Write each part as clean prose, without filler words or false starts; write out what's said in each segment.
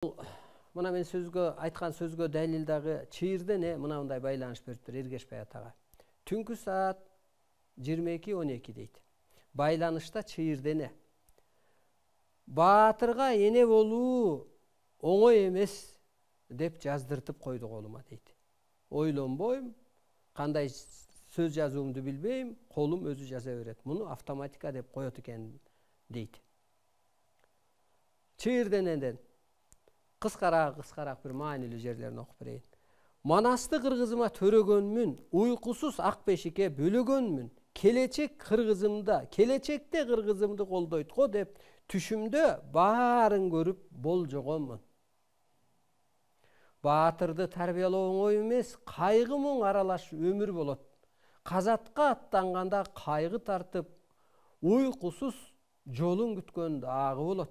Мына мен айткан сөзгө далил дагы чыйырдене мындай байланыш бериптир Эргешбай атага. Түнкү саат 22:12 дейт. Байланышта чыйырдене. Баатырга эне болуу оңой эмес деп жаздыртып койду колума дейт. Ойлонбойм, кандай сөз жазуумду билбейм, колум өзү жаза берет. Муну автоматика деп коет экен дейт. Чыйырденеден кыскараак бир маанилүү жерлерин окуп берейин. Манасты кыргызыма төрөгөнмүн, уйкусуз ак бешикке бөлөгөнмүн. Келечекте кыргызымды колдойт го деп түшүмдө баарын көрүп болжогонмун. Баатырды тарбиялоо оңой эмес, кайгы муң аралаш өмүр болот. Казатка аттанганда кайгы тартып, уйкусуз жолун күткөн дагы болот.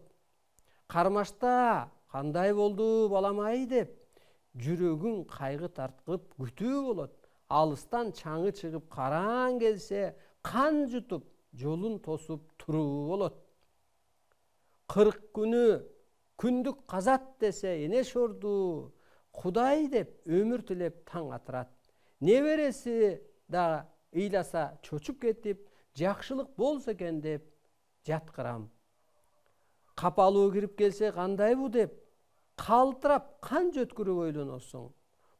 Кармашта кандай болду баламай деп жүрөгүң кайгы тарткып күтүү болот. Алыстан чаңы чыгып караң келсе, кан жутуп жолун тосуп туруу болот. 40 күнү күндүк казат десе эне шорду, Кудай деп өмүр тилеп таң атырат. Небереси да ыйласа чочуп кетип, жакшылык болсо экен деп жаткырам. Капалуу кирип келсе кандай бу деп калтырап кан жөткүрүп ойлоносуң.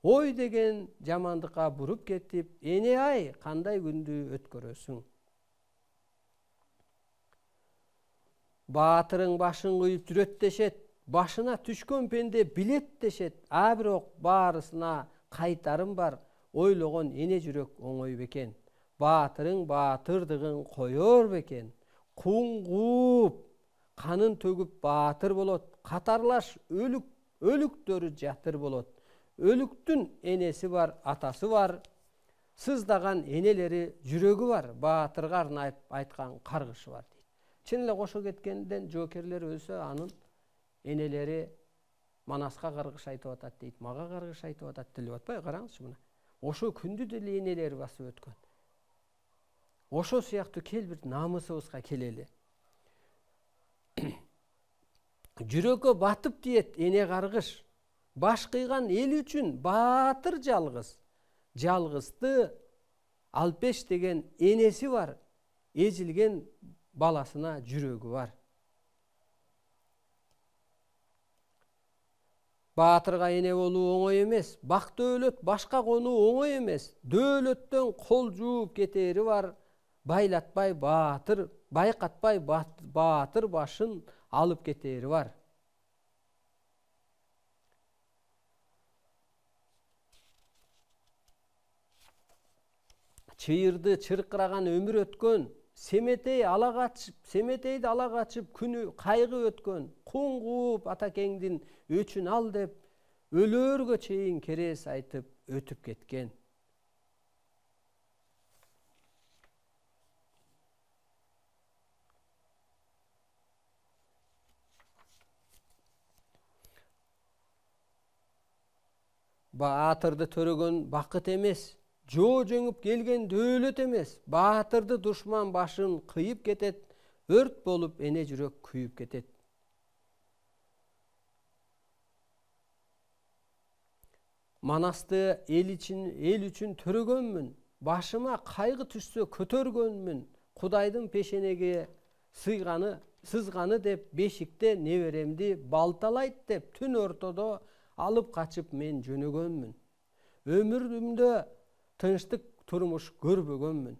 Ой деген жамандыкка буруп кетип, эне ай кандай күндү өткөрөсүң. Баатырың башын кыйып жүрөт дешет, башына түшкөн пенде билет дешет. А бирок баарысына кайтарым бар, ойлогон эне жүрөк оңой бекен. Баатырың баатырдыгын коёр бекен. Куң кууп, канын төгүп баатыр болот. Катарлаш өлүктөрү жатыр болот. Өлүктүн энеси бар, атасы бар. Сыздаган энелери жүрөгү бар. Баатырга арнайып айткан каргышы бар дейт. Чын эле кошо кеткенден жоокерлер өлсө, анын энелери Манаска каргыш айтып атат дейт. Мага каргыш айтып атат деп атпайбы? Караңызчы мына. Ошо күндү деле энелери басып өткөн. Ошо сыяктуу кел бир намысыбызга келели. Жүрөккө батып диет эне каргыш. Баш кыйган эл үчүн баатыр жалгыз. Жалгызды Алпеш деген энеси бар. Эзилген баласына жүрөгү бар. Баатырга эне болуу оңой эмес, бак дөөлөт башка конуу оңой эмес. Дөөлөттөн кол жууп кетери бар. Байкатпай баатыр башын алып кетери бар. Чыйырды чыркыраган өмүр өткөн, Семетейди ала качып күнү кайгы өткөн. Куң кууп атакеңдин өчүн ал деп өлөөргө чейин керес айтып өтүп кеткен. Баатырды төрөгөн бакыт эмес, жоо жеңип келген дөөлөт эмес. Баатырды душман башын кыйып кетет, өрт болуп эне жүрөк күйүп кетет. Манасты эл үчүн төрөгөнмүн, башыма кайгы түшсө көтөргөнмүн. Кудайдын пешенеге сызганы деп бешикте неберемди балталайт деп түн ортодо алып качып мен жөнөгөнмүн. Өмүрүмдө тынчтык турмуш көрбөгөнмүн.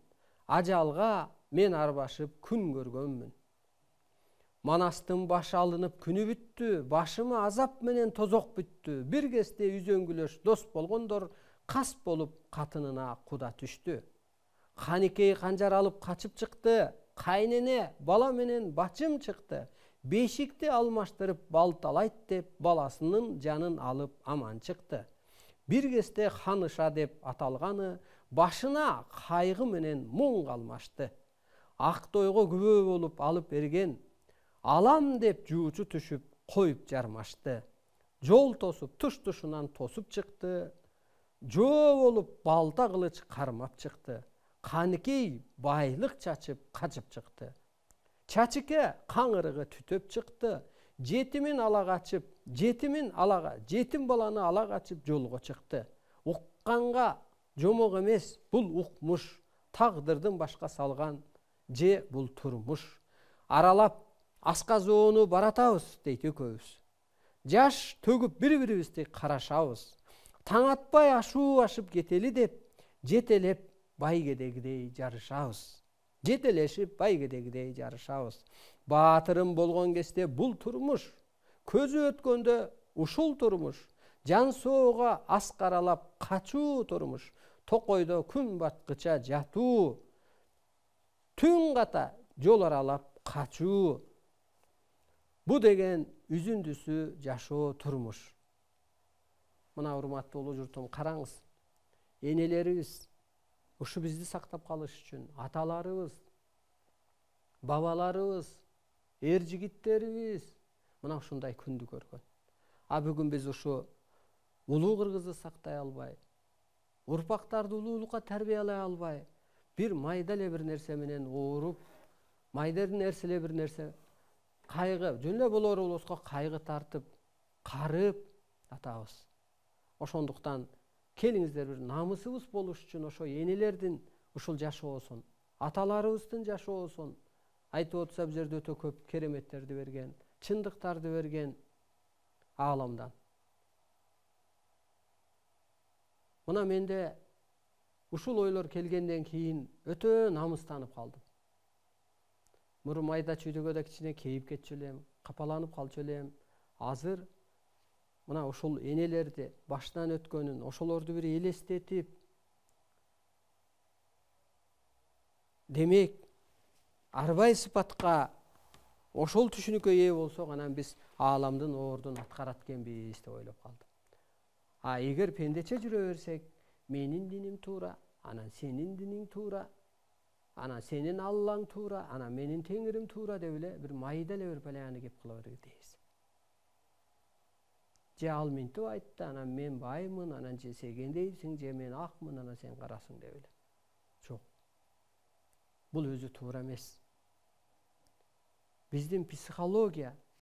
Ажалга мен арбашып күн көргөнмүн. Манастын башы алынып күнү бүттү, башыма азап менен тозок бүттү. Бир кезде үзөңгүлөш дос болгондор кас болуп катынына куда түштү. Каникей канжар алып качып чыкты, кайнене бала менен бачым чыкты. Бешикти алмаштырып балталайт деп баласынын жанын алып аман чыкты. Бир кезде ханыша деп аталганы башына кайгы менен муң калмашты. Актойго күбө болуп алып берген, алам деп жуучу түшүп коюп жармашты. Жол тосуп туш-тушунан тосуп чыкты. Жоо болуп балта кылыч кармап чыкты. Каникей байлык чачып качып чыкты. Чачыке каңырыгы түтөп чыкты. Жетимин ала качып жетим баланы ала качып жолго чыкты. Укканга жомок эмес, бул укмуш, тагдырдын башка салган же бул турмуш. Аралап асказоону баратабыз дейт экөөбүз. Жаш төгүп бири-бирибизди карашабыз. Таң атпай ашуу ашып кетели деп, жетелеп байгедегидей жарышабыз. Жетелешип байгедегидей жарышабыз. Баатырым болгон кезде бул турмуш, көзү өткөндө ушул турмуш, жан соого аскаралап качуу турмуш, токойдо күн баткыча жатуу, түн ката жол аралап качуу. Бу деген үзүндүсү жашоо турмуш. Мына урматтуу улуу журтум, караңыз. Энелерибиз ушу бизди сактап калыш үчүн аталарыбыз, бабаларыбыз, эр жигиттерибиз мына ушундай күндү көргөн. А бүгүн биз ушу улуу кыргызды сактай албай, урпактарды улуулукка тарбиялай албай, бир майда эле бир нерсе менен ооруп, майда нерсе эле бир нерсе кайгы, жөн эле болор болбоско кайгы тартып, карып атабыз. Ошондуктан келиңиздер бир намысыбыз болуш үчүн ошо энелердин ушул жашоосун, аталарыбыздын жашоосун айтып отса бул жерде өтө көп кереметтерди берген, чындыктарды берген ааламдан. Мына менде ушул ойлор келгенден кийин өтө намыстанып калдым. Мурун майда чүйдөгөдө кичине кейип кетчү элем, капаланып калчу элем. Азыр мына ушул энелерди башынан өткөнүн, ошолорду бир элестетип, демек арбай сыпатка ошол түшүнүккө ээ болсок, анан биз ааламдын ордун аткарат экенбиз деп ойлоп калдым. А эгер пендече жүрө берсек, менин диним туура, анан сенин диниң туура, анан сенин Аллаң туура, анан менин теңирим туура деп эле бир майда эле бир баляны кеп кыла бергидейбиз. Же ал минтип айтты, анан мен баймын, анан же сегендейсиң, же мен акмын, анан сен карасың деп эле. Жок. Бул өзү туура эмес. Биздин психология